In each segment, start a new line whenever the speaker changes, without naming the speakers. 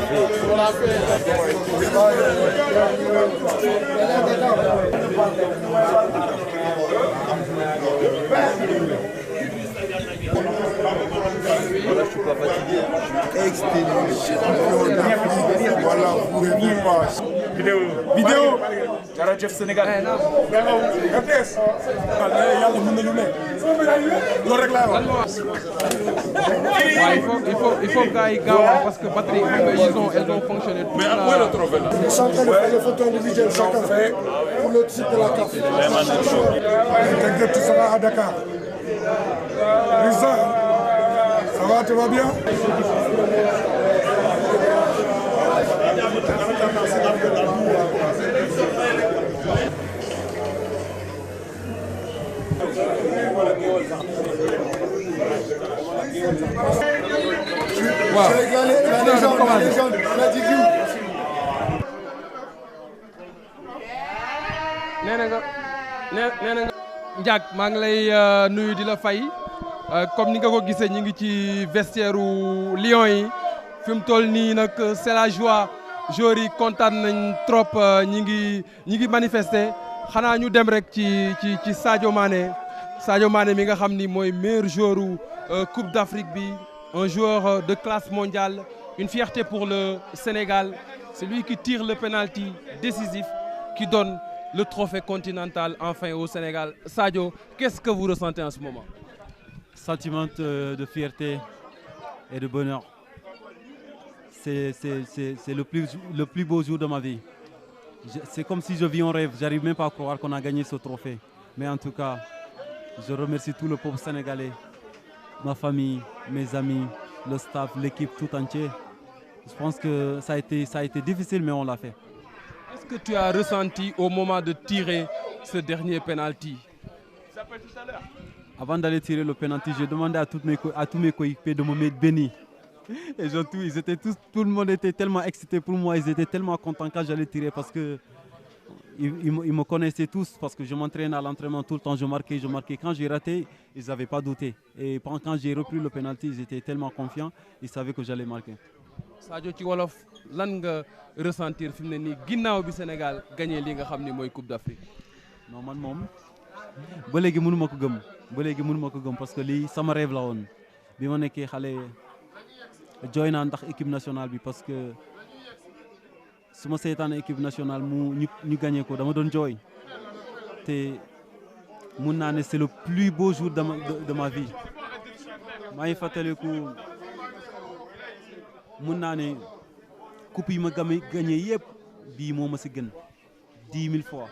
Voilà, je suis pas fatigué.
Voilà, vous rêvez pas. Vidéo. Jaraaf Sénégal. RTS. Yàlla mën na lu ne. Loolu rek laa wax.
Il faut gars yi gaaw parce que batterie elles ont fonctionné.
Mais où est le trophée là?
Ils sont en train de faire les photos individuelles chacun pour le titre de la CAF. T'inquiète, tu seras à Dakar. Risa, ça va, tu vas bien?
nee na nga Ndiak maa ngi lay nuyu di la fay comme ni nga ko gisee ñu ngi ci vestiaire u Lions yi fi mu toll nii nag c'est la joie joueurs yi kontaan nañ trop ñi ngi manifester xanaa ñu dem rek ci Sadio Mané mi nga xam ni mooy meilleur joueur u Coupe d'Afrique bi un joueur de classe mondiale une fierté pour le Sénégal c'est lui qui tire le penalty décisif qui donne le trophée continental enfin au Sénégal. Sadio, qu'est-ce que vous ressentez en ce moment?
Sentiment de fierté et de bonheur. C'est le plus beau jour de ma vie. C'est comme si je vis un rêve. J'arrive même pas à croire qu'on a gagné ce trophée. Mais en tout cas, je remercie tout le peuple sénégalais, ma famille, mes amis, le staff, l'équipe tout entière. Je pense que ça a été difficile, mais on l'a fait.
Qu'est-ce que tu as ressenti au moment de tirer ce dernier penalty?
Avant d'aller tirer le penalty, j'ai demandé à tous mes coéquipiers de me mettre béni. Et tout le monde était tellement excité pour moi, ils étaient tellement contents quand j'allais tirer parce que ils me connaissaient tous parce que je m'entraînais à l'entraînement tout le temps, je marquais. Quand j'ai raté, ils n'avaient pas douté. Et quand j'ai repris le penalty, ils étaient tellement confiants, ils savaient que j'allais marquer.
Sadio ci wolof lan nga ressentir fi mu ne nii ginnaaw bi Sénégal gagné li nga xam ni mooy Coupe d'Afrique.
Non man moom ba léegi mënu ma ko gëm parce que lii sama rêve la woon bi ma nekkee xale jooy naa ndax équipe nationale bi parce que su ma seetaan équipe nationale ñu gagné ko dama doon jooy te mun naa ne c'est le plus beau jour de ma vie maa ngi fàttaliku mun naa ne coupe yi ma gagné yëpp bii moo ma si gën 10 000 fois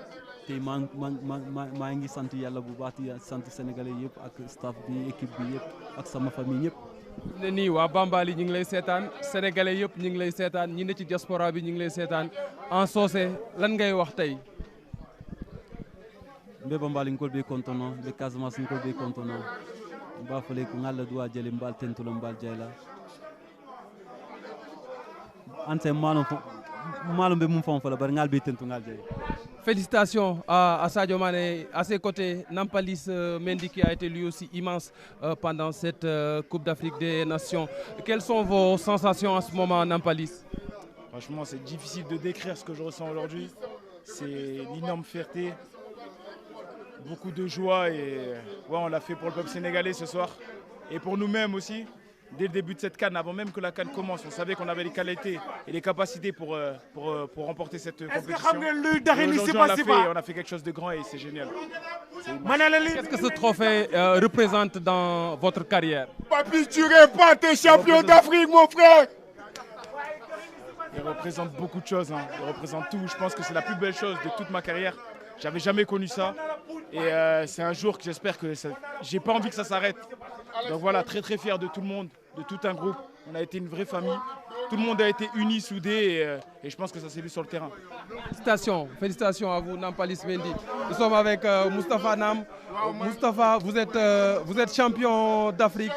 te maa ngi sant yàlla bu baax di sant sénégalais yëpp ak staff bi équipe bi yëpp ak sama famille ñëpp.
ne nii waa Bambali ñu ngi lay seetaan sénégalais yëpp ñu ngi lay seetaan ñi ne ci diaspora bi ñu ngi lay seetaan en soose lan ngay wax tey.
mbe Bambali ngol be kontono be Casamance ngol be kontono mba fale ko ngalla duwa jeli mbal tentulo mbal jayla ante malum be mum fon fala bar ngal be tentu ngal jay.
Félicitations à Sadio Mané. À ses côtés, Nampalys Mendy qui a été lui aussi immense pendant cette Coupe d'Afrique des Nations. Quelles sont vos sensations en ce moment, Nampalys?
Franchement, c'est difficile de décrire ce que je ressens aujourd'hui. C'est l'énorme fierté, beaucoup de joie et ouais, on l'a fait pour le peuple sénégalais ce soir et pour nous-mêmes aussi. Dès le début de cette CAN, avant même que la CAN commence, on savait qu'on avait les qualités et les capacités pour remporter cette compétition. Aujourd'hui, on a fait quelque chose de grand et c'est génial.
Qu'est-ce que ce trophée représente dans votre carrière?
Papi, tu réponds, t'es champion d'Afrique, mon frère.
Il représente beaucoup de choses, hein. Il représente tout. Je pense que c'est la plus belle chose de toute ma carrière. J'avais jamais connu ça et c'est un jour que j'espère que j'ai pas envie que ça s'arrête. Donc voilà, très très fier de tout le monde, de tout un groupe. On a été une vraie famille. Tout le monde a été uni, soudé et je pense que ça s'est vu sur le terrain.
Félicitations à vous, Nampalys Mendy. Nous sommes avec Moustapha Nam. Moustapha, vous êtes champion d'Afrique.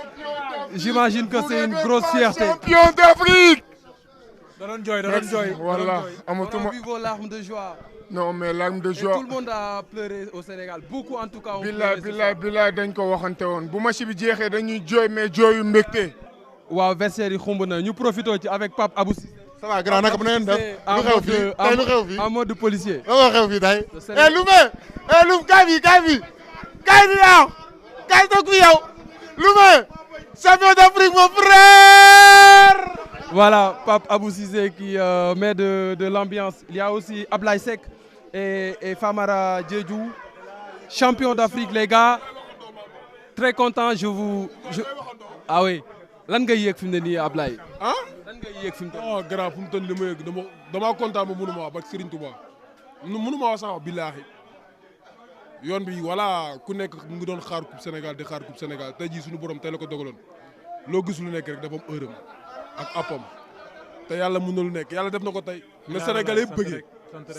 J'imagine que c'est une grosse fierté.
Champion d'Afrique.
Voilà. On a vu vos larmes de joie.
Non mais larmes de joie.
Et tout le monde a pleuré au Sénégal. Beaucoup en tout cas ont
pleuré. Billaay dañ ko waxante woon bu match bi jeexee dañuy jooy mais jooyu mbégte.
waaw vestiaire yi xumb na ñu profité ci avec Pape Abou Cissé.
ça va grand naka bu neen def lu xew fii tey lu xew fii
en mode policier.
la xew fii tey Loum kaay bi yow kaay toog fi yow Loum champion d'Afrique mon frère.
Voilà, Pape Abou Cissé qui met de l'ambiance. Il y a aussi Ablaye Seck et Famara Diédhiou, champion d'Afrique les gars. Très content, Ah oui. Lan nga yéeg fi mu ne nii Ablaye.
ah
lan nga yéeg fi mu
oh grand fu mu toll nii li ma yëg damaa kontaan ba mënu ma wax ba Serigne Touba mënu ma wax sax billaahi yoon bi voilà ku nekk mu ngi doon xaar coupe Sénégal di xaar coupe Sénégal tey jii suñu borom tey la ko dogaloon loo gis lu nekk rek dafa am heure ak appam te yàlla mën na lu nekk yàlla def na ko tey. na Sénégal yëpp bëggee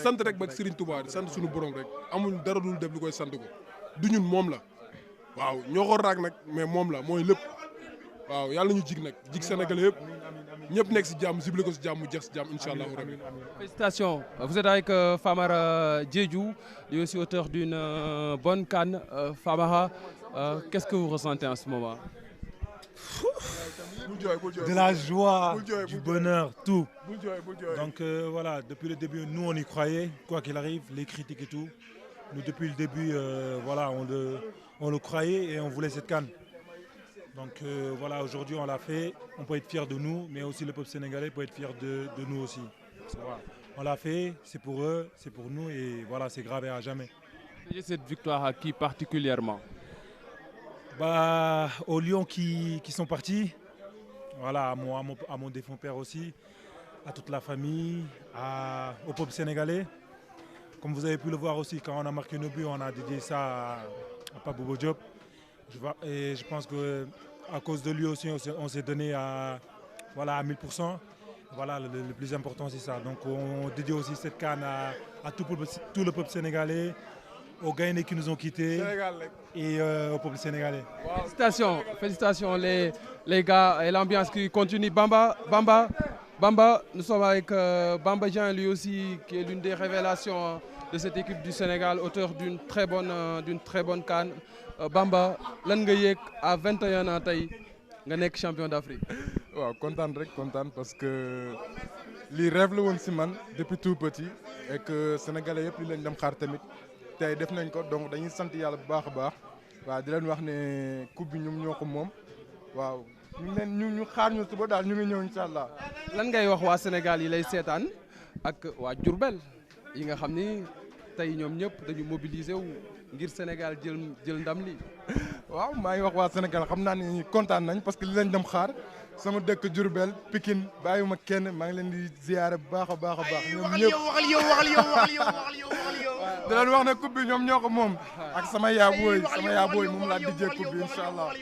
sant rek ba Serigne Touba di sant suñu borom rek amuñ dara dul def li koy sant ko du ñun moom la waaw ñoo ko raag nag mais moom la mooy lépp. waaw yàlla ñu jig nag jig Sénégalais yëpp ñëpp nekk si jàmm zible ko si jàmm mu jeex si jàmm incha allah.
Félicitations. Vous êtes avec Famara Diédhiou, lui aussi auteur d'une bonne CAN. Famara, qu'est-ce que vous ressentez en ce moment?
De la joie, du bonheur, tout. Donc voilà, depuis le début, nous on y croyait, quoi qu'il arrive, les critiques et tout. Nous depuis le début, voilà, on le croyait et on voulait cette CAN. Donc voilà, aujourd'hui on l'a fait, on peut être fier de nous, mais aussi le peuple sénégalais peut être fier de nous aussi. Voilà. On l'a fait, c'est pour eux, c'est pour nous et voilà, c'est gravé à jamais.
Et cette victoire à qui particulièrement?
Aux Lions qui sont partis, voilà, à mon défunt père aussi, à toute la famille, au peuple sénégalais. Comme vous avez pu le voir aussi, quand on a marqué nos buts, on a dédié ça à Pape Bouba Diop. Et je pense qu'à cause de lui aussi, on s'est donné à 1000%. Voilà, le plus important, c'est ça. Donc, on dédie aussi cette CAN à tout le peuple sénégalais, aux Gaïnés qui nous ont quittés et au peuple sénégalais.
Wow. Félicitations les gars et l'ambiance qui continue. Bamba, nous sommes avec Bamba Dieng, lui aussi, qui est l'une des révélations de cette équipe du Sénégal, auteur d'une très bonne CAN. Bamba, lan nga yéeg à 21 ans tey nga nekk champion d'Afrique.
waaw kontaan parce que lii rêve la woon si man depuis tout petit et que sénégalais yëpp li lañ dem xaar tamit tey def nañ ko donc dañuy sant yàlla bu baax a baax waaw di leen wax ne coupe bi ñoom ñoo ko moom waaw ñu xaar ñu suba daal ñu ngi ñëw incha allah.
lan ngay wax waa Sénégal yi lay seetaan ak waa Diourbel yi nga xam ni tey ñoom ñëpp dañu mobiliser wu ngir Sénégal jël ndam li.
waaw maa ngi wax waa Sénégal xam naa ni kontaan nañ parce que li lañ dem xaar sama dëkk Diourbel Pikine bàyyiwuma kenn maa ngi leen di ziyaare bu baax a baax. ñoom ñëpp waxal yow. di leen wax ne coupe bi ñoom ñoo ko moom. ak sama yaa booy moom laa dijjee coupe bi incha allah.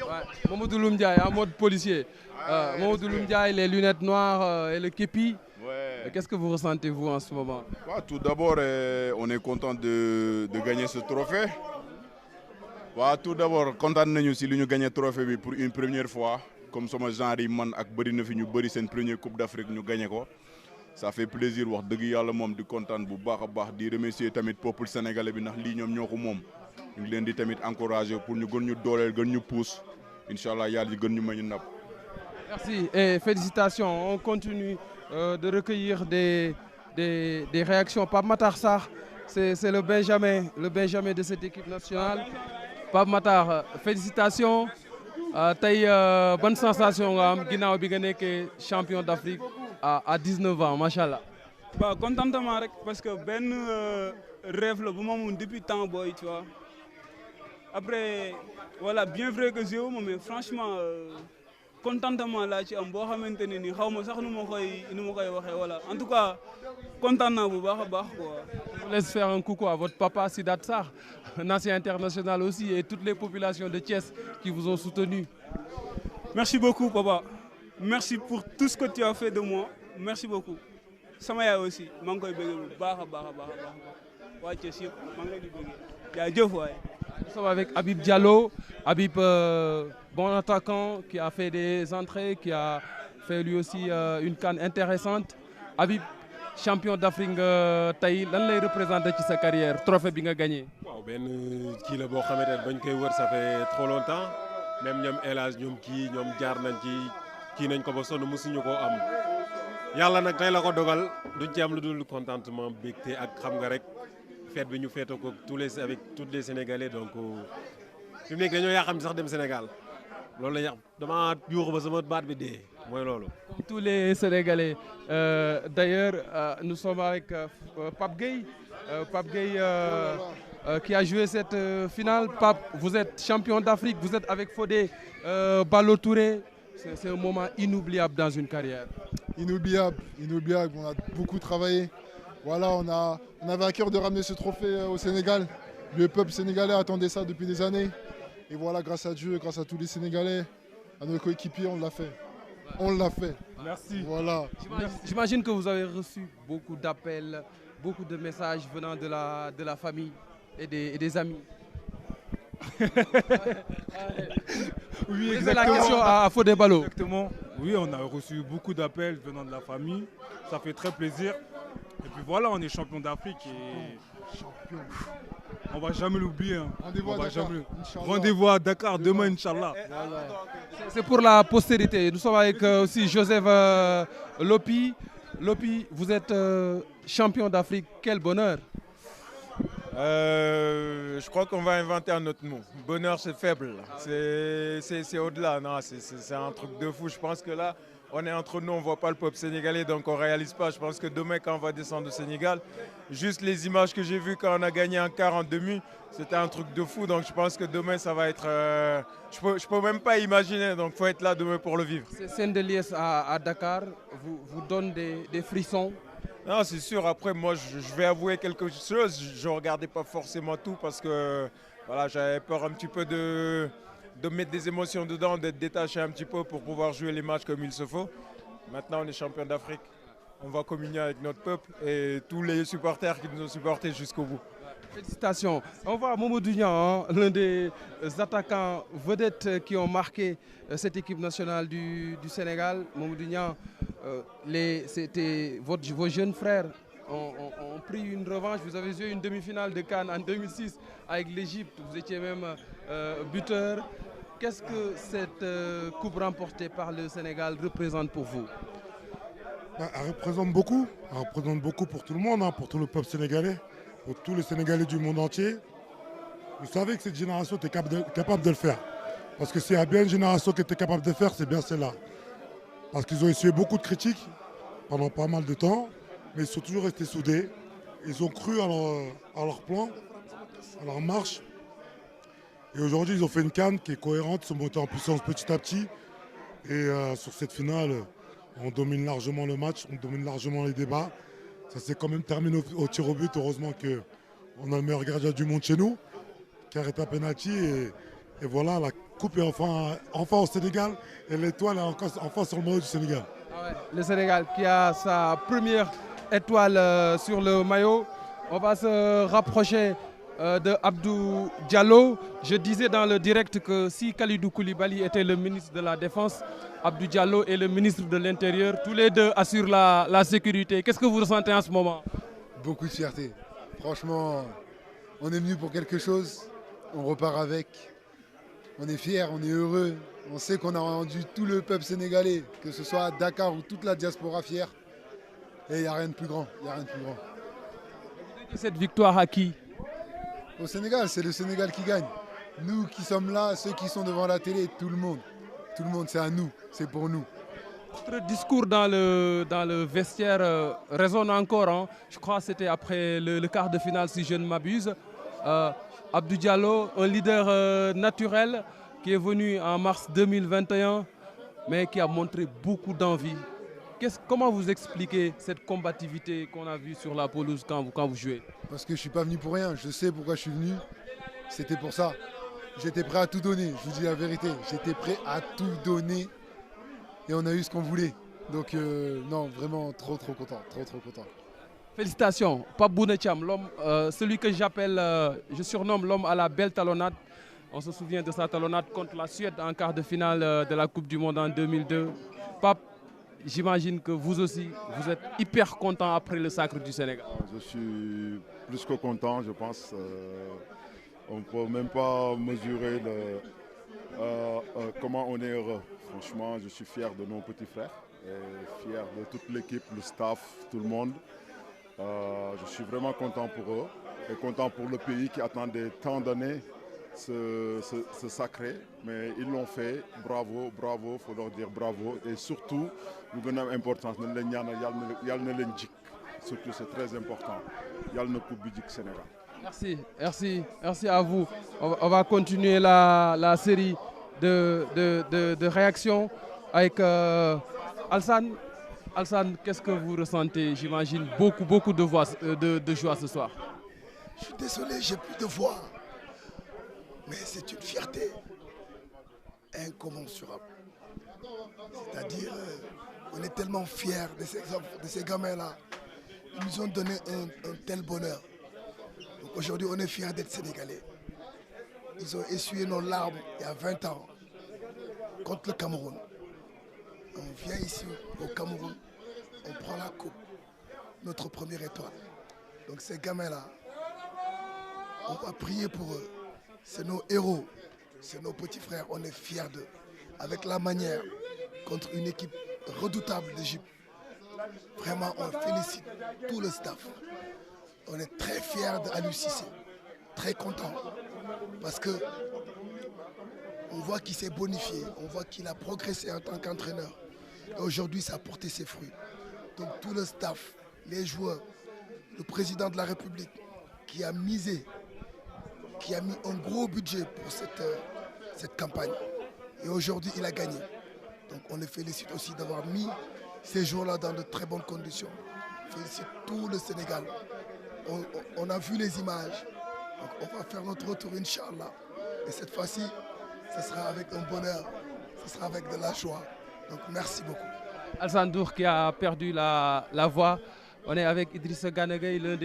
Mamadou Loum Ndiaye en mode policier. Mamadou Loum Ndiaye les lunettes noires et le képi. Ouais. Qu'est-ce que vous ressentez vous en ce moment?
Tout d'abord, on est content de gagner ce trophée. Tout d'abord, content de si nous gagné le trophée pour une première fois. Comme sama genre yi man ak bëri na fi ñu bëri seen première coupe d'Afrique ñu gagné ko. Ça fait plaisir wax dëgg yàlla moom di kontaan bu baax a baax di remercier tamit peuple sénégalais bi ndax lii ñoom ñoo ko moom. ñu ngi leen di tamit encourager pour ñu gën ñu dooleel gën ñu pousse incha allah yàlla di gën ñu may ñu napp.
Merci et félicitations. On continue de recueillir des réactions. Pape Matar Sarr, c'est le Benjamin de cette équipe nationale. Pape Matar, félicitations. Tey bonne sensation nga am ginnaaw bi nga nekkee champion d'Afrique à 19 ans macha allah.
Contentement rek parce que benn rêve la bu ma amoon depuis temps booy tu vois après voilà bien vrai que j'ai mais franchement contentement laa ci am boo xamante ne ni xaw ma sax nu ma koy waxee voilà en tout cas kontaan naa bu baax a baax quoi.
Je vous laisse faire un coucou à votre papa Sidat Sarr, un ancien international aussi, et toutes les populations de Thiès qui vous ont soutenu.
Merci beaucoup papa, merci pour tout ce que tu as fait de moi, merci beaucoup. Sama yaay aussi maa ngi koy bëgg bu baax a baax waa Thiès yëpp maa ngi leen di bëgg jaajëf waay.
Nous sommes avec Habib Diallo, Habib bon attaquant qui a fait des entrées, qui a fait lui aussi une CAN intéressante. Habib, champion d'Afrique nga tey lan lay représenter ci sa carrière trophée bi nga gagné.
waaw benn kii la boo xamante ne bañ koy wër ça fait trop longtemps même ñoom El Hadj ñoom jaar nañ ci kii nañ ko ba sonn mosuñu koo am yàlla nag tey la ko dogal duñ ci am lu dul contentement bégte ak xam nga rek fête bi ñu feete ko avec tous les Sénégalais donc fi mu nekk dañoo yaa xam sax dem Sénégal loolu la ñu wax dama yuuxu ba sama baat bi dee mooy loolu.
Comme tous les Sénégalais d'ailleurs nous sommes avec Pape Gueye. Pape Gueye qui a joué cette finale. Pape, vous êtes champion d'Afrique, vous êtes avec Fodé Ballo-Touré. C'est un moment inoubliable dans une carrière.
Inoubliable, inoubliable. On a beaucoup travaillé. Voilà, on avait à cœur de ramener ce trophée au Sénégal. Le peuple sénégalais attendait ça depuis des années. Et voilà, grâce à Dieu, grâce à tous les Sénégalais, à nos coéquipiers, on l'a fait. On l'a fait.
Merci.
Voilà.
J'imagine que vous avez reçu beaucoup d'appels, beaucoup de messages venant de la famille et des amis.
Oui,
exactement. La question à Fodé Ballo.
Exactement. Oui, on a reçu beaucoup d'appels venant de la famille. Ça fait très plaisir. Et puis voilà, on est champion d'Afrique et on va jamais l'oublier. Hein. Rendez-vous à Dakar demain, Inch'Allah.
C'est pour la postérité. Nous sommes avec aussi Joseph Lopi. Lopi, vous êtes champion d'Afrique. Quel bonheur!
Je crois qu'on va inventer un autre mot. Bonheur, c'est faible. C'est au-delà. Non, c'est un truc de fou. Je pense que là, on est entre nous, on ne voit pas le peuple sénégalais, donc on ne réalise pas. Je pense que demain, quand on va descendre au Sénégal, juste les images que j'ai vues quand on a gagné un quart en demi, c'était un truc de fou. Donc je pense que demain, ça va être... je peux même pas imaginer, donc il faut être là demain pour le vivre.
Ces scènes de liesse à Dakar vous donnent des frissons?
Non, c'est sûr. Après, moi, je vais avouer quelque chose. Je ne regardais pas forcément tout parce que voilà, j'avais peur un petit peu de mettre des émotions dedans, d'être détaché un petit peu pour pouvoir jouer les matchs comme il se faut. Maintenant, on est champion d'Afrique. On va communier avec notre peuple et tous les supporters qui nous ont supportés jusqu'au bout.
Félicitations. On voit Mamadou Niang, l'un des attaquants vedettes qui ont marqué cette équipe nationale du Sénégal. Mamadou Niang, vos jeunes frères ont pris une revanche. Vous avez joué une demi-finale de Cannes en 2006 avec l'Égypte. Vous étiez même buteur. Qu'est-ce que cette coupe remportée par le Sénégal représente pour vous?
Elle représente beaucoup. Elle représente beaucoup pour tout le monde, hein, pour tout le peuple sénégalais, pour tous les Sénégalais du monde entier. Vous savez que cette génération était capable de le faire. Parce que s'il y a bien une génération qui était capable de le faire, c'est bien celle-là. Parce qu'ils ont essuyé beaucoup de critiques pendant pas mal de temps, mais ils sont toujours restés soudés. Ils ont cru à leur plan, à leur marche. Et aujourd'hui, ils ont fait une CAN qui est cohérente, ils sont montés en puissance petit à petit. Et sur cette finale, on domine largement le match, on domine largement les débats. Ça s'est quand même terminé au tir au but. Heureusement qu'on a le meilleur gardien du monde chez nous, qui a arrêté un penalty. Et voilà, la coupe est enfin au Sénégal et l'étoile est enfin sur le maillot du Sénégal.
Ah ouais, le Sénégal qui a sa première étoile sur le maillot. On va se rapprocher de Abdou Diallo. Je disais dans le direct que si Kalidou Koulibaly était le ministre de la Défense, Abdou Diallo est le ministre de l'Intérieur. Tous les deux assurent la sécurité. Qu'est-ce que vous ressentez en ce moment?
Beaucoup de fierté. Franchement, on est venu pour quelque chose. On repart avec. On est fiers, on est heureux. On sait qu'on a rendu tout le peuple sénégalais, que ce soit à Dakar ou toute la diaspora fière. Et il n'y a rien de plus grand. Il n'y a rien de plus grand.
Cette victoire à qui?
Au Sénégal, c'est le Sénégal qui gagne. Nous qui sommes là, ceux qui sont devant la télé, tout le monde. Tout le monde, c'est à nous, c'est pour nous.
Votre discours dans le vestiaire résonne encore. Hein. Je crois que c'était après le quart de finale, si je ne m'abuse. Abdou Diallo, un leader naturel qui est venu en mars 2021, mais qui a montré beaucoup d'envie. Comment vous expliquez cette combativité qu'on a vue sur la pelouse quand vous jouez?
Parce que je ne suis pas venu pour rien. Je sais pourquoi je suis venu. C'était pour ça. J'étais prêt à tout donner. Je vous dis la vérité. J'étais prêt à tout donner. Et on a eu ce qu'on voulait. Donc non, vraiment trop content. Trop content.
Félicitations. Pape Bouna Thiam, celui que je surnomme l'homme à la belle talonnade. On se souvient de sa talonnade contre la Suède en quart de finale de la Coupe du Monde en 2002. Pape, j'imagine que vous aussi, vous êtes hyper content après le sacre du Sénégal.
Je suis plus que content, je pense. On ne peut même pas mesurer comment on est heureux. Franchement, je suis fier de nos petits frères. et fier de toute l'équipe, le staff, tout le monde. Je suis vraiment content pour eux et content pour le pays qui attendait tant d'années ce sacré. Mais ils l'ont fait. Bravo, bravo, il faut leur dire bravo. Et surtout, nous donnons importance. Surtout, c'est très important. Il y a le Coupe du Sénégal.
Merci à vous. On va continuer la série de réactions avec Alsan. Alsan, qu'est-ce que vous ressentez? J'imagine beaucoup de joie ce soir.
Je suis désolé, j'ai plus de voix. Mais c'est une fierté incommensurable. C'est-à-dire, on est tellement fiers de ces gamins-là. Ils nous ont donné un tel bonheur. Donc aujourd'hui, on est fiers d'être Sénégalais. Ils ont essuyé nos larmes il y a 20 ans contre le Cameroun. On vient ici au Cameroun, on prend la coupe, notre première étoile. Donc ces gamins-là, on va prier pour eux. C'est nos héros, c'est nos petits frères, on est fiers d'eux. Avec la manière, contre une équipe redoutable d'Égypte. Vraiment, on félicite tout le staff. On est très fiers d'Aliou Cissé, très content. Parce que on voit qu'il s'est bonifié, on voit qu'il a progressé en tant qu'entraîneur. Et aujourd'hui, ça a porté ses fruits. Donc tout le staff, les joueurs, le président de la République qui a misé, qui a mis un gros budget pour cette campagne. Et aujourd'hui, il a gagné. Donc on les félicite aussi d'avoir mis ces jours-là dans de très bonnes conditions. On félicite tout le Sénégal. On a vu les images. Donc on va faire notre retour, Inch'Allah. Et cette fois-ci, ce sera avec un bonheur, ce sera avec de la joie. Donc merci beaucoup.
Alassane Ndour qui a perdu la voix. On est avec Idrissa Gana Gueye, l'un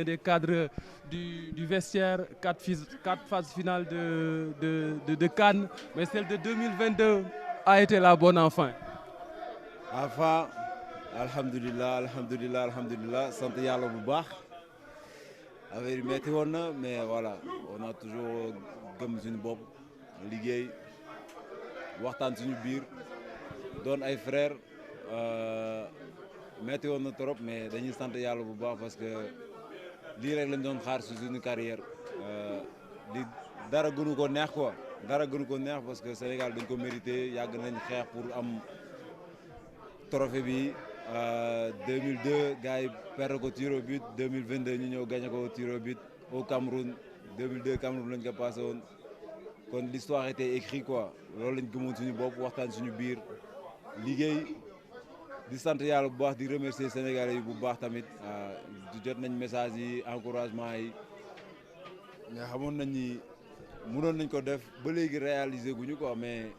des cadres du vestiaire, 4 phases finales de Cannes. Mais celle de 2022 a été la bonne enfin.
Enfin, alhamdulillah, sant yàlla bu baax. Affaire yi metti woon na mais voilà, on a toujours gëm suñu bopp, liggéey, waxtaan suñu biir, doon ay frères. Metti woon na trop mais dañuy sant yàlla bu baax parce que lii rek lañ doon xaar si suñu carrière. Li dara gënu ko neex quoi, dara gënu ko neex parce que Sénégal dañ ko mérité, yàgg nañ xeex pour am trophée bi. 2002 gars yi perdre ko tir au but, 2022 ñu ñëw gagné ko tir au but au Cameroun. 2002 Cameroun lañ ko passé woon kon l'histoire était écrite quoi. Loolu lañ gëmoon suñu bopp, waxtaan suñu biir, liggéey. Di sant yàlla bu baax di remercier Sénégalais yi bu baax tamit di jot nañ message yi encouragement yi nga xamoon nañ ni mënoon nañ ko def ba léegi réaliser guñu quoi mais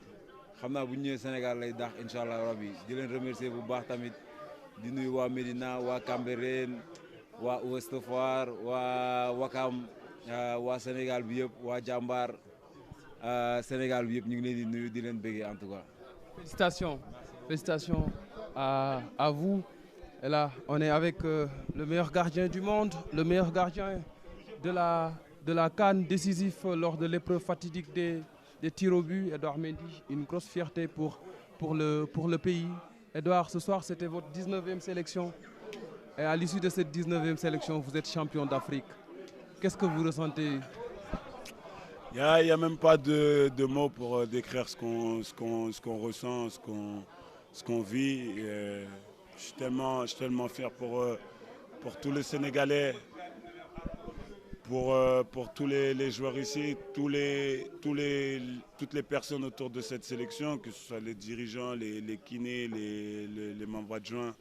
xam naa bu ñu ñëwee Sénégal lay dax incha allah rabbi di leen remercier bu baax tamit di nuyu waa Médina waa Cambérène waa Ouest Foire waa Wakam waa Sénégal bi yëpp waa Jàmbaar Sénégal bi yëpp ñu ngi leen di nuyu di leen bëggee en tout cas.
Félicitations à vous. Et là, on est avec le meilleur gardien du monde, le meilleur gardien de la CAN décisif lors de l'épreuve fatidique des tirs au but. Edouard Mendy, une grosse fierté pour le pays. Edouard, ce soir, c'était votre 19e sélection. Et à l'issue de cette 19e sélection, vous êtes champion d'Afrique. Qu'est-ce que vous ressentez?
Il n'y a même pas de mots pour décrire ce qu'on ressent, ce qu'on vit. Je suis tellement fier pour tous les Sénégalais, pour tous les joueurs ici, toutes les personnes autour de cette sélection, que ce soit les dirigeants, les kinés, les membres adjoints.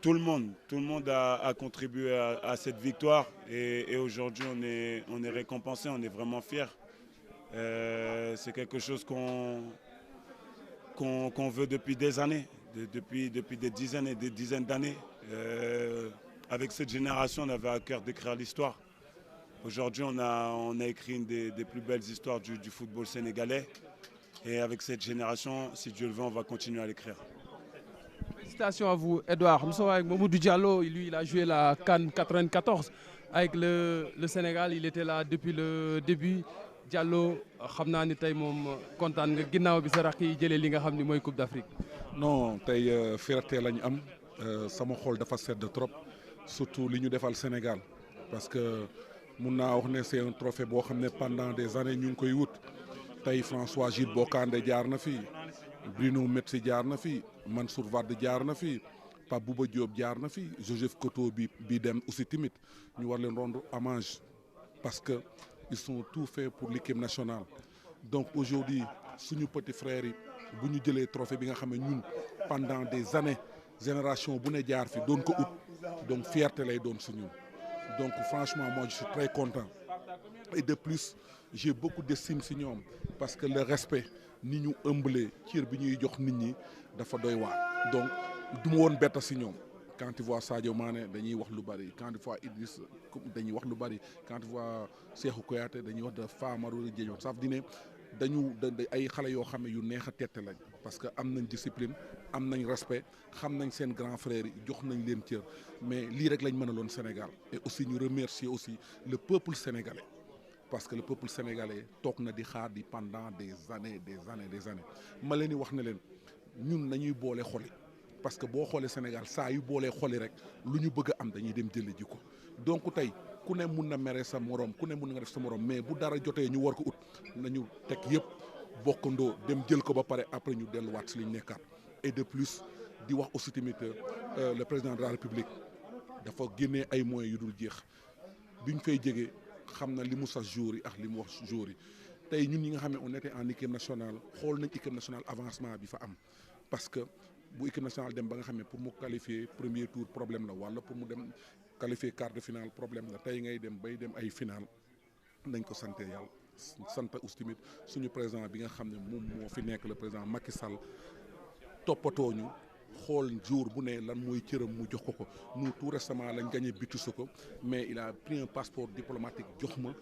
Tout le monde a contribué à cette victoire et aujourd'hui on est récompensé, on est vraiment fiers. C'est quelque chose qu'on veut depuis des années, depuis des dizaines et des dizaines d'années. Avec cette génération, on avait à cœur d'écrire l'histoire. Aujourd'hui, on a écrit une des plus belles histoires du football sénégalais. Et avec cette génération, si Dieu le veut, on va continuer à l'écrire.
Félicitations à vous, Edouard. Nous sommes avec Mamadou Diallo. Lui, il a joué la CAN 94 avec le Sénégal. Il était là depuis le début. Diallo, je sais que tu es content de la Coupe d'Afrique.
non tey fierté lañ am sama xol dafa sedd trop surtout li ñu defal Sénégal parce que mun naa wax ne c'est un trophée boo xam ne pendant des années ñu ngi koy wut tey François Jules Bocandé jaar na fi Bruno Metsu jaar na fi Mansour Wade jaar na fi Pape Bouba Diop jaar na fi Joseph Koto bi dem aussi timit ñu war leen rendre hommage parce que ils sont tout fait pour l'équipe nationale donc aujourd'hui suñu petit frères yi bu ñu jëlee trophée bi nga xam ne ñun pendant des années génération bu ne jaar fi doon ko ut donc fierté lay doon si ñun donc franchement moi je suis très content et de plus j'ai beaucoup d'estime si ñoom parce que le respect ni ñu ëmbalee cër bi ñuy jox nit ñi dafa doy waar donc du ma woon betta si ñoom quand tu vois Sadio Mané dañuy wax lu bari quand tu vois Idriss dañuy wax lu bari quand tu vois Cheikhou Kouyaté dañuy wax de Famara Diédhiou ça veut dire dañu ay xale yoo xam ne yu neex a tette lañ parce que am nañ discipline am nañ respect xam nañ seen grand frère yi jox nañ leen cër mais lii rek lañ mënaloon Sénégal et aussi ñu remercier aussi le peuple sénégalais parce que le peuple sénégalais toog na di xaar di pendant des années ma leen di wax ne leen ñun nañuy boole xoli parce que boo xoolee Sénégal saa yu boolee xoli rek lu ñu bëgg a am dañuy dem jëli ji ko donc tey ku ne mun na mere sa morom ku ne mun nga def sa morom mais bu dara jotee ñu war ko ut nañu teg yëpp bokkandoo dem jël ko ba pare après ñu delluwaat si li ñu nekkaat et de plus di wax aussi tamit le président de la République dafa génnee ay moyens yu dul jeex bi ñu fay jege xam na li mu sas jour yi ak li mu wax jour yi tey ñun ñi nga xam ne on était en équipe nationale xool nañ équipe nationale avancement bi fa am parce que bu équipe nationale dem ba nga xam ne pour mu qualifier premier tour problème la wala pour mu dem qualifier quart de finale problème la tey ngay dem bay dem ay finale nañ ko sante yàlla sant aussi tamit suñu président bi nga xam ne moom moo fi nekk le président Macky Sall toppatoo ñu xool jour bu ne lan mooy cëram mu jox ko nous tout récemment lañ gagné Bitusoko mais il a pris un passeport diplomatique jox ma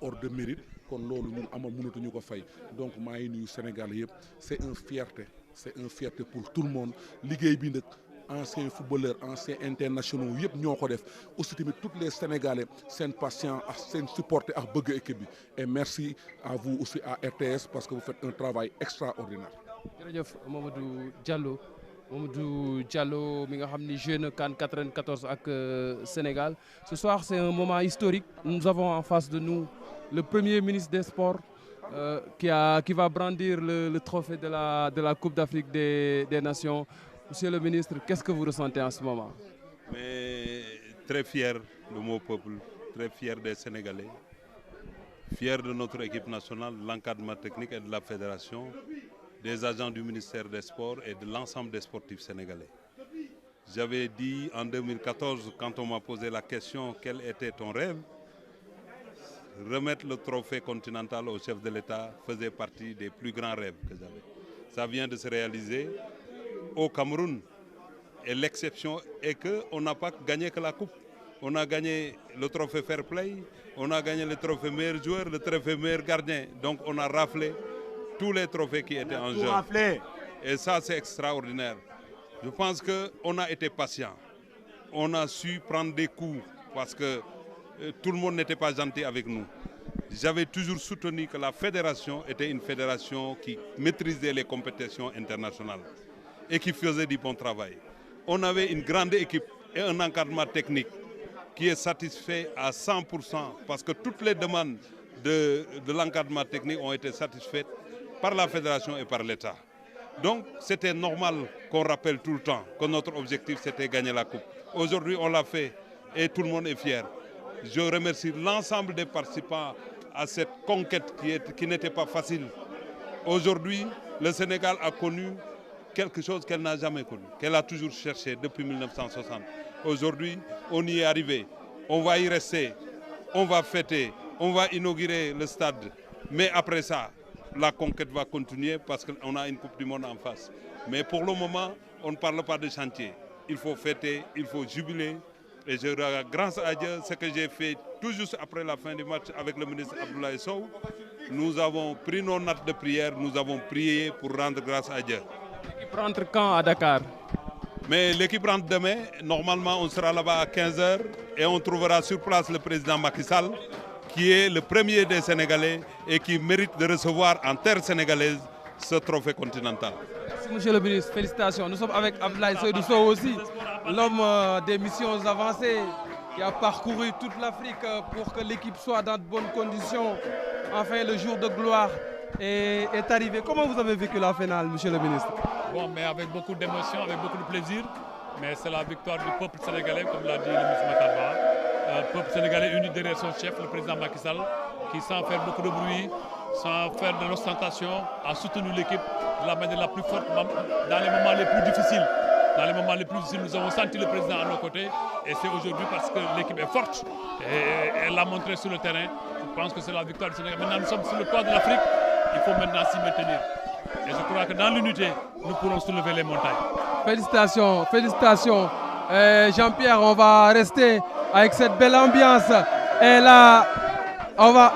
ordre de mérite kon loolu ñun amal mënatuñu ko fay donc maa ngi nuyu Sénégal yëpp c'est une fierté pour tout le monde liggéey bi nag anciens footballeurs anciens internationaux yëpp ñoo ko def aussi tamit tous les Sénégalais seen patient ak seen supporter ak bëgg équipe bi et merci à vous aussi à RTS parce que vous faites un travail extraordinaire.
jërëjëf Mamadou Diallo mi nga xam ni joué na CAN 94 ak Sénégal ce soir c'est un moment historique nous avons en face de nous le premier ministre des Sports qui va brandir le trophée de la Coupe d'Afrique des Nations. Monsieur le ministre, qu'est-ce que vous ressentez en ce moment?
Mais très fier de mon peuple, très fier des Sénégalais, fier de notre équipe nationale, de l'encadrement technique et de la fédération, des agents du ministère des Sports et de l'ensemble des sportifs sénégalais. J'avais dit en 2014, quand on m'a posé la question quel était ton rêve, remettre le trophée continental au chef de l'État faisait partie des plus grands rêves que j'avais. Ça vient de se réaliser au Cameroun. Et l'exception est qu'on n'a pas gagné que la coupe. On a gagné le trophée Fair Play, on a gagné le trophée meilleur joueur, le trophée meilleur gardien. Donc on a raflé tous les trophées qui étaient en jeu. Et ça, c'est extraordinaire. Je pense qu'on a été patient. On a su prendre des coups parce que tout le monde n'était pas gentil avec nous. J'avais toujours soutenu que la fédération était une fédération qui maîtrisait les compétitions internationales et qui faisait du bon travail. On avait une grande équipe et un encadrement technique qui est satisfait à 100% parce que toutes les demandes de l'encadrement technique ont été satisfaites par la fédération et par l'État. Donc c'était normal qu'on rappelle tout le temps que notre objectif c'était gagner la coupe. Aujourd'hui on l'a fait et tout le monde est fier. Je remercie l'ensemble des participants à cette conquête qui n'était pas facile. Aujourd'hui, le Sénégal a connu quelque chose qu'elle n'a jamais connu, qu'elle a toujours cherché depuis 1960. Aujourd'hui, on y est arrivé. On va y rester, on va fêter, on va inaugurer le stade. Mais après ça, la conquête va continuer parce qu'on a une Coupe du Monde en face. Mais pour le moment, on ne parle pas de chantier. Il faut fêter, il faut jubiler. Et je regarde, grâce à Dieu, ce que j'ai fait tout juste après la fin du match avec le ministre Abdoulaye Sow, nous avons pris nos notes de prière, nous avons prié pour rendre grâce à Dieu.
L'équipe rentre quand à Dakar?
Mais l'équipe rentre demain. Normalement, on sera là-bas à 15h et on trouvera sur place le président Macky Sall, qui est le premier des Sénégalais et qui mérite de recevoir en terre sénégalaise ce trophée continental.
Merci, monsieur le ministre. Félicitations. Nous sommes avec Abdoulaye Seydou Sow aussi, l'homme des missions avancées qui a parcouru toute l'Afrique pour que l'équipe soit dans de bonnes conditions. Enfin, le jour de gloire est arrivé. Comment vous avez vécu la finale, monsieur le ministre?
Bon, mais avec beaucoup d'émotion, avec beaucoup de plaisir. Mais c'est la victoire du peuple sénégalais, comme l'a dit le ministre Matarba. Peuple sénégalais uni derrière son chef, le président Macky Sall, qui sans faire beaucoup de bruit, sans faire de l'ostentation, a soutenu l'équipe de la manière la plus forte dans les moments les plus difficiles. Dans les moments les plus difficiles, nous avons senti le président à nos côtés. Et c'est aujourd'hui parce que l'équipe est forte. Et elle l'a montré sur le terrain. Je pense que c'est la victoire du Sénégal. Maintenant, nous sommes sur le toit de l'Afrique. Il faut maintenant s'y maintenir. Et je crois que dans l'unité, nous pourrons soulever les montagnes.
Félicitations, félicitations. Jean-Pierre, on va rester avec cette belle ambiance. Et là, on va...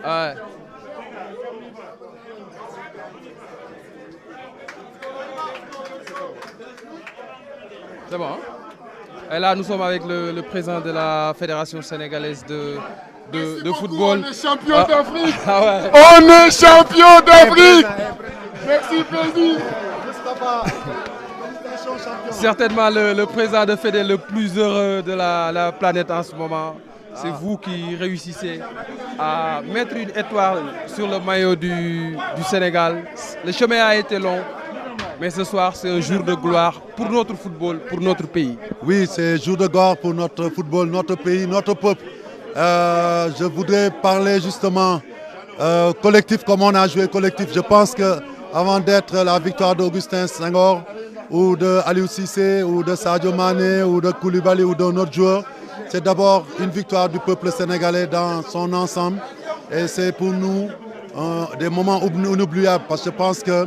Ouais. C'est bon. Et là, nous sommes avec le président de la Fédération sénégalaise de football.
On est champion d'Afrique.
Ah ouais.
On est champion d'Afrique. Merci, président.
Certainement le président de Fédé le plus heureux de la planète en ce moment. C'est vous qui réussissez à mettre une étoile sur le maillot du Sénégal. Le chemin a été long, mais ce soir c'est un jour de gloire pour notre football, pour notre pays.
Oui, c'est un jour de gloire pour notre football, notre pays, notre peuple. Je voudrais parler justement collectif, comme on a joué collectif. Je pense qu'avant d'être la victoire d'Augustin Senghor, ou de Aliou Cissé, ou de Sadio Mané, ou de Koulibaly, ou d'un autre joueur, c'est d'abord une victoire du peuple sénégalais dans son ensemble. Et c'est pour nous des moments inoubliables, parce que je pense que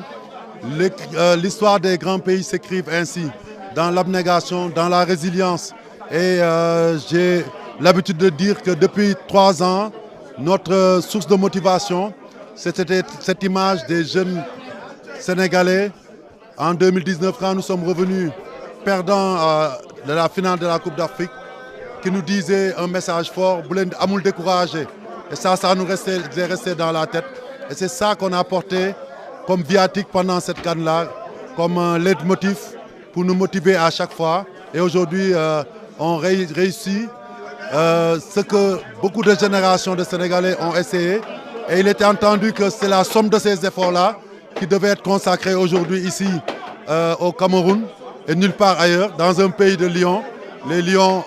l'histoire des grands pays s'écrivent ainsi, dans l'abnégation, dans la résilience. Et j'ai l'habitude de dire que depuis 3 ans, notre source de motivation, c'était cette image des jeunes Sénégalais en 2019, quand nous sommes revenus perdants de la finale de la Coupe d'Afrique, qui nous disait un message fort, Amoul découragé. Et ça nous est resté dans la tête. Et c'est ça qu'on a apporté comme viatique pendant cette CAN-là, comme un leitmotiv pour nous motiver à chaque fois. Et aujourd'hui, on réussit ce que beaucoup de générations de Sénégalais ont essayé. Et il était entendu que c'est la somme de ces efforts-là qui devait être consacrée aujourd'hui ici au Cameroun et nulle part ailleurs, dans un pays de lions. Les lions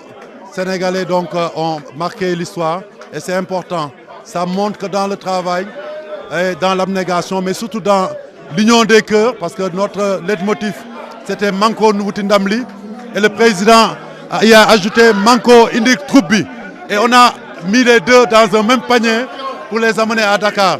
sénégalais donc, ont marqué l'histoire et c'est important. Ça montre que dans le travail, et dans l'abnégation, mais surtout dans l'union des cœurs, parce que notre leitmotiv, c'était Manko Nuvuti Ndamli. Et le président y a ajouté Manko Indi Troubi. Et on a mis les deux dans un même panier pour les amener à Dakar.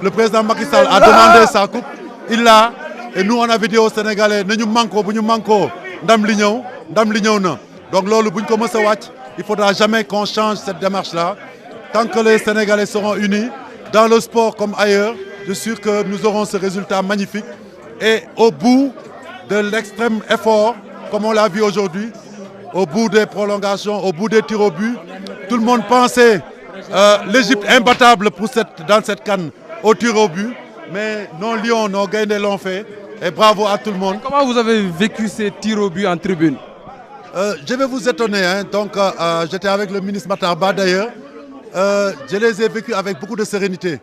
Le président Macky Sall a demandé sa coupe, il l'a. Et nous, on avait dit aux Sénégalais, nous manquons, Ndamli ñëw, Ndamli ñëw na. Donc, lolu buñ ko mësa wacc, il faudra jamais qu'on change cette démarche-là. Tant que les Sénégalais seront unis, dans le sport comme ailleurs, je suis sûr que nous aurons ce résultat magnifique. Et au bout de l'extrême effort, comme on l'a vu aujourd'hui, au bout des prolongations, au bout des tirs au but, tout le monde pensait l'Égypte imbattable dans cette CAN au tir au but. Mais nos Lions, nos Gaïndés l'ont fait. Et bravo à tout le monde.
Comment vous avez vécu ces tirs au but en tribune?
Je vais vous étonner. Hein. Donc, j'étais avec le ministre Matarba d'ailleurs. Je les ai vécus avec beaucoup de sérénité.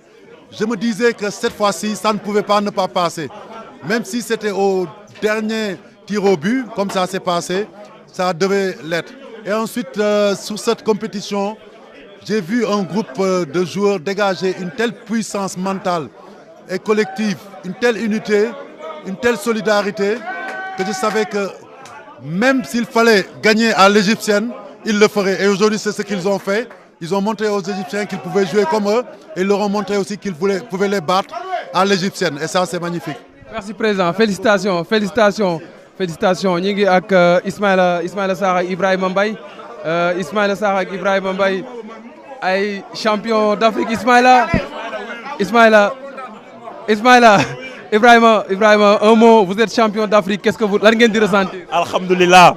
Je me disais que cette fois-ci, ça ne pouvait pas ne pas passer. Même si c'était au dernier tir au but, comme ça s'est passé, ça devait l'être. Et ensuite, sur cette compétition, j'ai vu un groupe de joueurs dégager une telle puissance mentale et collective, une telle unité, une telle solidarité, que je savais que même s'il fallait gagner à l'égyptienne, ils le feraient. Et aujourd'hui, c'est ce qu'ils ont fait. Ils ont montré aux Égyptiens qu'ils pouvaient jouer comme eux et ils leur ont montré aussi qu'ils pouvaient les battre à l'égyptienne. Et ça, c'est magnifique.
Merci, Président. Félicitations, félicitations, félicitations. Nous sommes avec Ismaïla Sarr et Ibrahima Mbaye. Ismaïla Sarr et Ibrahima Mbaye, champion d'Afrique. Ibrahima, un mot, vous êtes champion d'Afrique. Qu'est-ce que vous avez ressenti?
Alhamdulillah.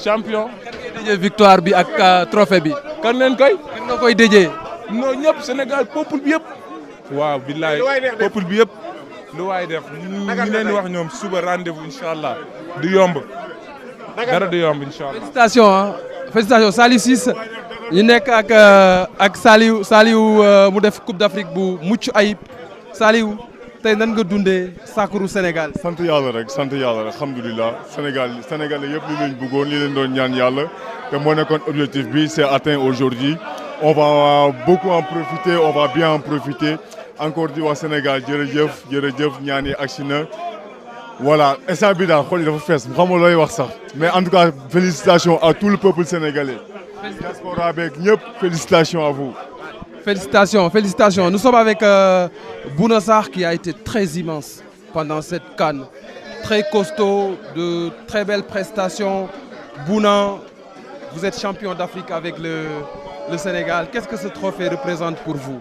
Champion.
Victoire bi ak trophée bi.
Kan leen koy?
Kan nga koy déjee?
Non ñëpp Sénégal peuple bi yëpp. Waaw billaay peuple bi yëpp. Lu waay def ñu leen wax ñoom suba rendez-vous inchallah. Du yomb. Dara du yomb inchallah.
Félicitations hein. Félicitations Saliou Ciss ñu nekk ak Saliou mu def Coupe d'Afrique bu mucc ayib. Saliou tey nan nga dundee Sakuru Sénégal.
sant yàlla rek alhamdulilah Sénégalais yëpp li leen bëggoon li leen doon ñaan yàlla te moo nekkoon objectif bi c'est atteint aujourd'hui. On va beaucoup en profiter, on va bien en profiter. Encore di wax Sénégal jërëjëf ñaan yi agsi na. Voilà instant bi daal xol yi dafa fees xam nga looy wax sax mais en tout cas félicitations à tout le peuple sénégalais. Diaspora beeg ñëpp félicitations à vous.
Félicitations, félicitations. Nous sommes avec Bouna Sarr qui a été très immense pendant cette CAN. Très costaud, de très belles prestations. Bouna, vous êtes champion d'Afrique avec le Sénégal. Qu'est-ce que ce trophée représente pour vous?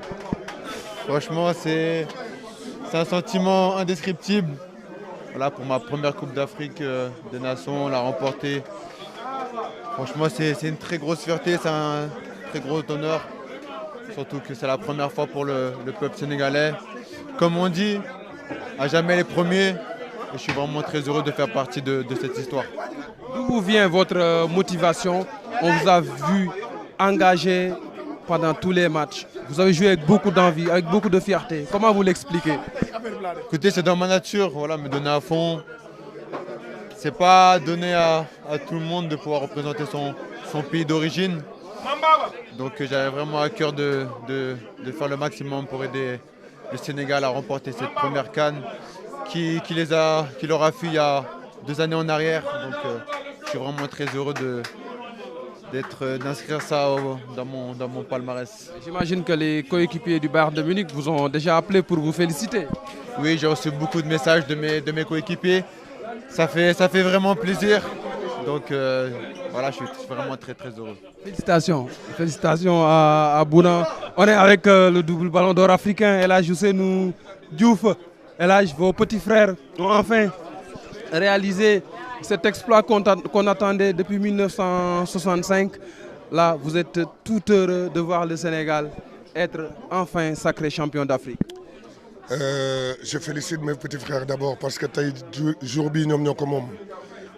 Franchement, c'est un sentiment indescriptible. Voilà, pour ma première Coupe d'Afrique des Nations, on l'a remportée. Franchement, c'est une très grosse fierté, c'est un très gros honneur. Surtout que c'est la première fois pour le peuple sénégalais. Comme on dit, à jamais les premiers. Et je suis vraiment très heureux de faire partie de cette histoire.
D'où vient votre motivation? On vous a vu engagé pendant tous les matchs. Vous avez joué avec beaucoup d'envie, avec beaucoup de fierté. Comment vous l'expliquez?
Écoutez, c'est dans ma nature, voilà, me donner à fond. C'est pas donné à tout le monde de pouvoir représenter son pays d'origine. Donc j'avais vraiment à cœur de faire le maximum pour aider le Sénégal à remporter cette première CAN qui leur a fui il y a 2 années en arrière. Donc je suis vraiment très heureux d'inscrire ça dans mon palmarès.
J'imagine que les coéquipiers du Bayern de Munich vous ont déjà appelé pour vous féliciter.
Oui, j'ai reçu beaucoup de messages de mes coéquipiers. Ça fait vraiment plaisir. Donc voilà, je suis vraiment très heureux.
Félicitations, félicitations à Bouna. On est avec le double ballon d'or africain, El Hadj Ousseynou Diouf. El Hadj, vos petits frères ont enfin réalisé cet exploit qu'on attendait depuis 1965. Là, vous êtes tout heureux de voir le Sénégal être enfin sacré champion d'Afrique.
Je félicite mes petits frères d'abord parce que tey jour bi ñoom ñoo ko moom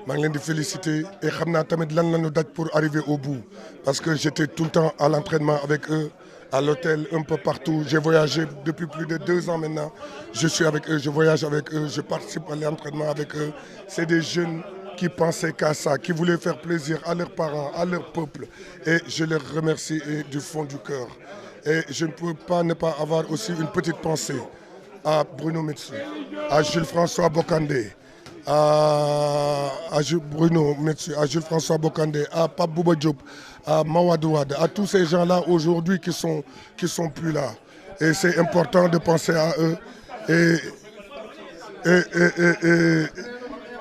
maa ngi leen di féliciter et xam naa tamit lan la ñu daj pour arriver au bout parce que j'étais tout le temps à l'entraînement avec eux, à l'hôtel, un peu partout. J'ai voyagé depuis plus de 2 ans maintenant. Je suis avec eux, je voyage avec eux, je participe à l'entraînement avec eux. C'est des jeunes qui pensaient qu'à ça, qui voulaient faire plaisir à leurs parents, à leur peuple. Et je les remercie du fond du cœur. Et je ne peux pas ne pas avoir aussi une petite pensée à Bruno Metsu, à Jules-François Bocandé, à Bruno Metsu, à Jules-François Bocandé, à Pape Bouba Diop, à Mawadou Wade, à tous ces gens-là aujourd'hui qui sont plus là. Et c'est important de penser à eux.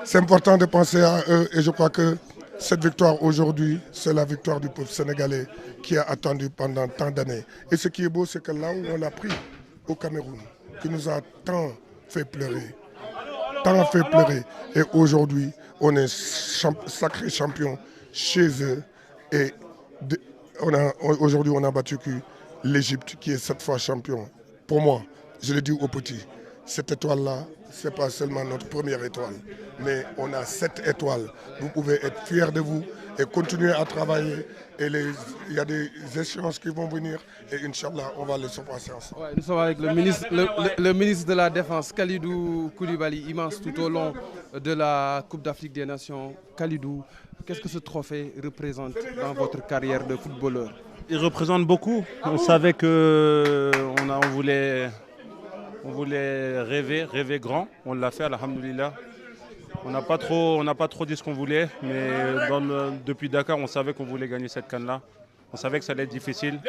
C'est important de penser à eux et je crois que cette victoire aujourd'hui, c'est la victoire du peuple sénégalais qui a attendu pendant tant d'années. Et ce qui est beau, c'est que là où on l'a pris, au Cameroun, qui nous a tant fait pleurer, et aujourd'hui, on est sacré champion chez eux. Et aujourd'hui, on a battu l'Égypte, qui est 7 fois champion. Pour moi, je le dis aux petits, cette étoile-là, ce n'est pas seulement notre première étoile, mais on a 7 étoiles. Vous pouvez être fiers de vous et continuer à travailler. Et il y a des échéances qui vont venir et Inch'Allah, on va les surpasser ensemble.
Ouais, nous sommes avec le ministre de la Défense, Kalidou Koulibaly, immense tout au long de la Coupe d'Afrique des Nations. Kalidou, qu'est-ce que ce trophée représente dans votre carrière de footballeur?
Il représente beaucoup. On savait qu'on voulait rêver grand. On l'a fait, alhamdoulilah. On n'a pas trop dit ce qu'on voulait, mais depuis Dakar, on savait qu'on voulait gagner cette CAN-là. On savait que ça allait être difficile.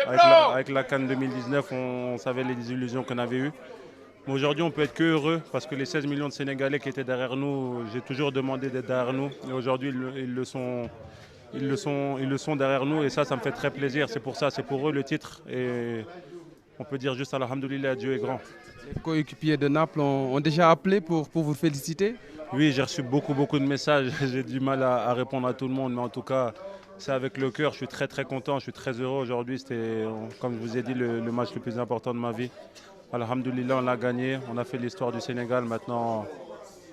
Avec la CAN 2019, on savait les désillusions qu'on avait eues. Mais aujourd'hui, on peut être que heureux parce que les 16 millions de Sénégalais qui étaient derrière nous, j'ai toujours demandé d'être derrière nous. Et aujourd'hui, ils le sont derrière nous et ça me fait très plaisir. C'est pour ça, c'est pour eux le titre. Et on peut dire juste alhamdoulilah, Dieu est grand.
Les coéquipiers de Naples ont déjà appelé pour vous féliciter?
Oui, j'ai reçu beaucoup de messages. J'ai du mal à répondre à tout le monde, mais en tout cas, c'est avec le cœur. Je suis très content, je suis très heureux aujourd'hui. C'était, comme je vous ai dit, le match le plus important de ma vie. Alhamdoulilah, on l'a gagné. On a fait l'histoire du Sénégal. Maintenant,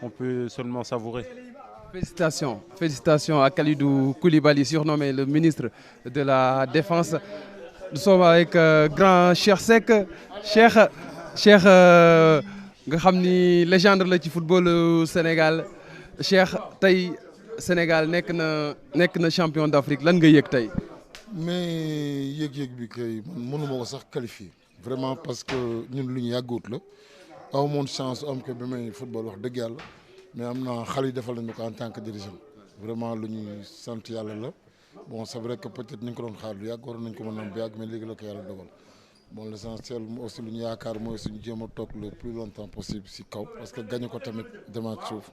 on peut seulement savourer.
Félicitations à Kalidou Koulibaly, surnommé le ministre de la Défense. Nous sommes avec grand Cheikh Seck. Cheikh nga xam ni légende la ci football Sénégal. Cheikh, tey Sénégal nekk na champion d'Afrique, lan nga yëg tey?
Mais yëg-yëg bi kay mënuma ko sax qualifier vraiment parce que ñun lu ñu yàggut la aw moon chance am que bi may football wax dëgg yàlla mais am na xale yi defal nañu ko en tant que dirigeant vraiment lu ñuy sant yàlla la. Bon, c'est vrai que peut-être ñu ngi ko doon xaar lu yàgg waroon nañ ko mën a am bu yàgg mais léegi la ko yàlla dogal. Bon, l'essentiel aussi lu ñu yaakaar mooy suñu jéem a toog le plus longtemps possible si kaw parce que gagné ko tamit demaat suuf.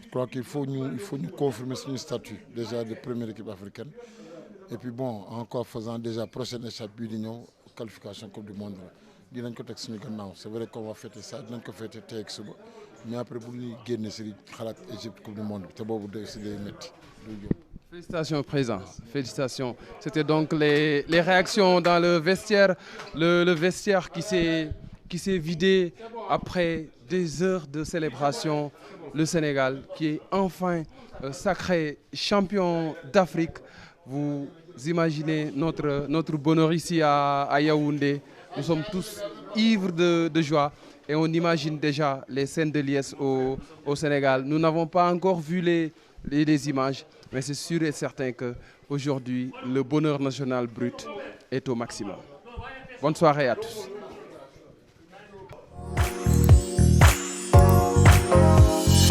Je crois qu'il faut ñu confirmer suñu statut déjà de première équipe africaine et puis bon encore faisant déjà prochaine étape bii di ñëw qualification coupe du monde la dinañ ko teg suñu gannaaw. C'est vrai qu'on va fêter ça dinañ ko fêter tey ak suba mais après bu ñuy génne si xalaat Égypte coupe du monde bi te boobu de si day métti du yóbbu.
Félicitations, président. Félicitations. C'était donc les réactions dans le vestiaire. Le vestiaire qui s'est vidé après des heures de célébration. Le Sénégal qui est enfin sacré champion d'Afrique. Vous imaginez notre bonheur ici à Yaoundé. Nous sommes tous ivres de joie. Et on imagine déjà les scènes de liesse au Sénégal. Nous n'avons pas encore vu les images. Mais c'est sûr et certain qu'aujourd'hui, le bonheur national brut est au maximum. Bonne soirée à tous.